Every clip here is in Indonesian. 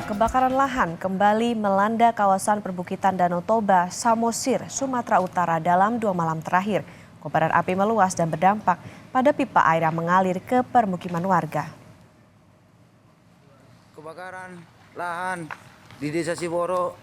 kebakaran lahan kembali melanda kawasan perbukitan Danau Toba, Samosir, Sumatera Utara dalam 2 malam terakhir. Kobaran api meluas dan berdampak pada pipa air yang mengalir ke permukiman warga. Kebakaran lahan di Desa Siboro,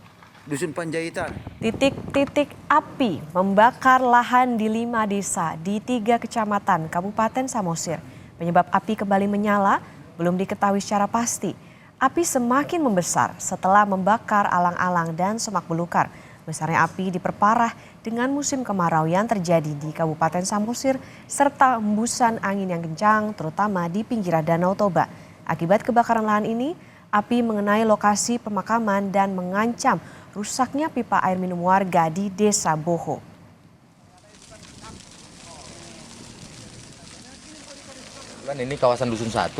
Dusun Panjaitan. Titik-titik api membakar lahan di 5 desa di 3 kecamatan Kabupaten Samosir. Penyebab api kembali menyala belum diketahui secara pasti. Api semakin membesar setelah membakar alang-alang dan semak belukar. Besarnya api diperparah dengan musim kemarau yang terjadi di Kabupaten Samosir serta embusan angin yang kencang terutama di pinggiran Danau Toba. Akibat kebakaran lahan ini, api mengenai lokasi pemakaman dan mengancam rusaknya pipa air minum warga di Desa Boho. Ini kawasan Dusun 1,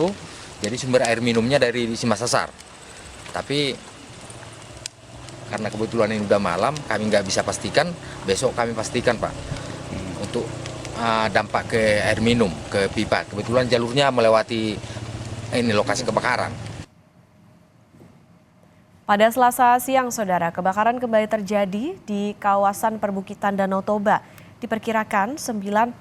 jadi sumber air minumnya dari Simasasar. Tapi karena kebetulan ini udah malam, kami nggak bisa pastikan, besok kami pastikan Pak. Untuk dampak ke air minum, ke pipa. Kebetulan jalurnya melewati ini lokasi kebakaran. Pada Selasa siang, Saudara, kebakaran kembali terjadi di kawasan perbukitan Danau Toba. Diperkirakan 95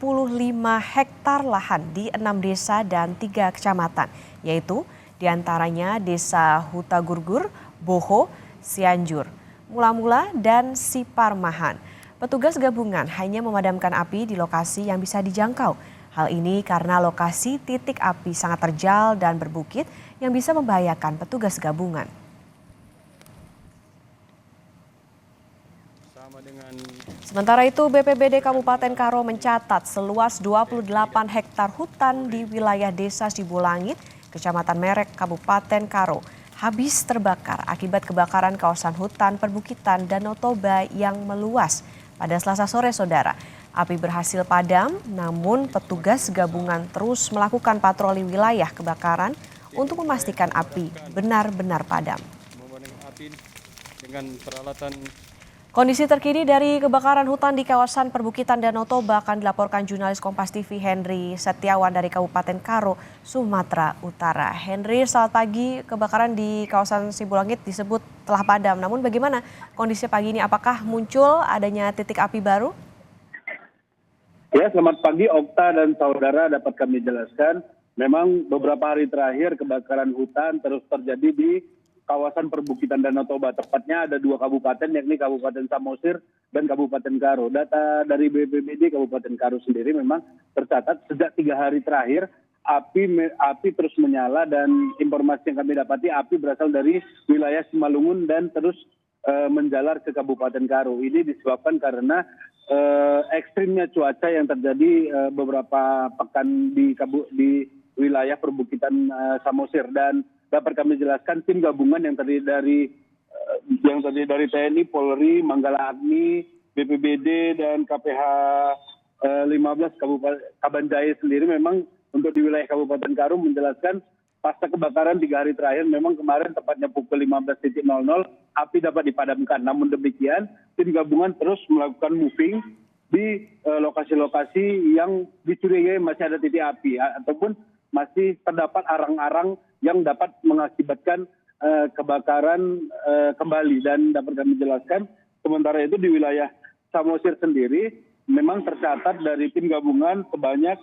hektar lahan di 6 desa dan 3 kecamatan, yaitu diantaranya Desa Hutagurgur, Boho, Cianjur, Mula-Mula, dan Siparmahan. Petugas gabungan hanya memadamkan api di lokasi yang bisa dijangkau. Hal ini karena lokasi titik api sangat terjal dan berbukit yang bisa membahayakan petugas gabungan. Sementara itu, BPBD Kabupaten Karo mencatat seluas 28 hektar hutan di wilayah Desa Sibolangit, Kecamatan Merek, Kabupaten Karo, habis terbakar akibat kebakaran kawasan hutan perbukitan Danau Toba yang meluas. Pada Selasa sore, Saudara, api berhasil padam, namun petugas gabungan terus melakukan patroli wilayah kebakaran untuk memastikan api benar-benar padam. Dengan peralatan Kondisi terkini dari kebakaran hutan di kawasan perbukitan Danau Toba akan dilaporkan jurnalis Kompas TV Henry Setiawan dari Kabupaten Karo, Sumatera Utara. Henry, selamat pagi. Kebakaran di kawasan Sibolangit disebut telah padam. Namun bagaimana kondisi pagi ini? Apakah muncul adanya titik api baru? Ya, selamat pagi Okta dan saudara, dapat kami jelaskan. Memang beberapa hari terakhir kebakaran hutan terus terjadi di kawasan perbukitan Danau Toba. Tepatnya ada 2 kabupaten, yakni Kabupaten Samosir dan Kabupaten Karo. Data dari BPBD Kabupaten Karo sendiri memang tercatat sejak 3 hari terakhir api terus menyala, dan informasi yang kami dapati api berasal dari wilayah Simalungun dan terus menjalar ke Kabupaten Karo. Ini disebabkan karena ekstrimnya cuaca yang terjadi beberapa pekan di wilayah perbukitan Samosir. Dan dapat kami jelaskan tim gabungan yang terdiri dari TNI, Polri, Manggala Agni, BPBD dan KPH 15 Kabupaten Kabanjaya sendiri memang untuk di wilayah Kabupaten Karo menjelaskan pasca kebakaran 3 hari terakhir memang kemarin tepatnya pukul 15.00 api dapat dipadamkan. Namun demikian tim gabungan terus melakukan moving di lokasi-lokasi yang dicurigai masih ada titik api ataupun masih terdapat arang-arang yang dapat mengakibatkan kebakaran kembali. Dan dapat kami jelaskan, sementara itu di wilayah Samosir sendiri memang tercatat dari tim gabungan sebanyak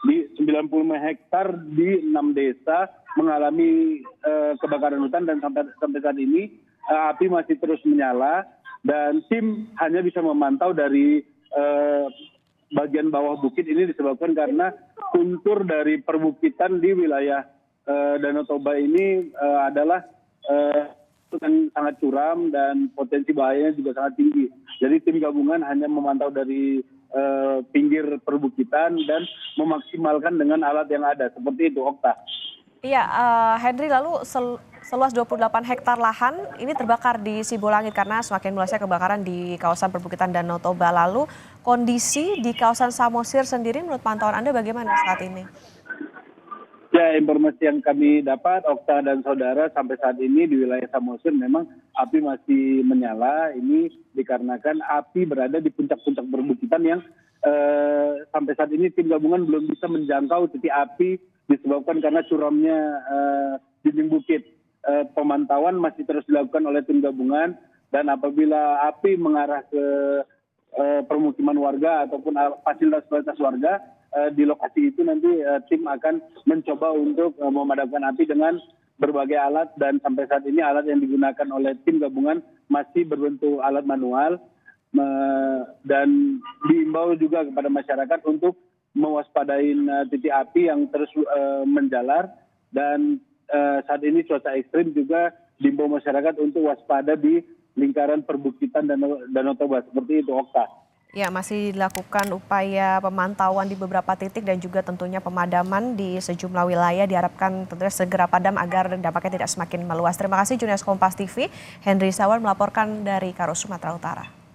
di 95 hektar di 6 desa mengalami kebakaran hutan, dan sampai saat ini api masih terus menyala, dan tim hanya bisa memantau dari bagian bawah bukit. Ini disebabkan karena kontur dari perbukitan di wilayah Danau Toba ini adalah sangat curam dan potensi bahayanya juga sangat tinggi. Jadi tim gabungan hanya memantau dari pinggir perbukitan dan memaksimalkan dengan alat yang ada. Seperti itu, Okta. Iya, Henry, lalu seluas 28 hektar lahan ini terbakar di Sibolangit karena semakin meluasnya kebakaran di kawasan perbukitan Danau Toba. Lalu kondisi di kawasan Samosir sendiri menurut pantauan Anda bagaimana saat ini? Ya, informasi yang kami dapat, Okta dan saudara, sampai saat ini di wilayah Samosir memang api masih menyala. Ini dikarenakan api berada di puncak-puncak perbukitan yang sampai saat ini tim gabungan belum bisa menjangkau titik api disebabkan karena curamnya dinding bukit. pemantauan masih terus dilakukan oleh tim gabungan, dan apabila api mengarah ke permukiman warga ataupun fasilitas warga di lokasi itu, nanti tim akan mencoba untuk memadamkan api dengan berbagai alat, dan sampai saat ini alat yang digunakan oleh tim gabungan masih berbentuk alat manual, dan diimbau juga kepada masyarakat untuk mewaspadai titik api yang terus menjalar, dan saat ini cuaca ekstrim juga diimbau masyarakat untuk waspada di lingkaran perbukitan Danau Toba. Seperti itu, Okta. Ya, masih dilakukan upaya pemantauan di beberapa titik dan juga tentunya pemadaman di sejumlah wilayah. Diharapkan tentunya segera padam agar dampaknya tidak semakin meluas. Terima kasih Jurnalis Kompas TV, Henry Sawan melaporkan dari Karo, Sumatera Utara.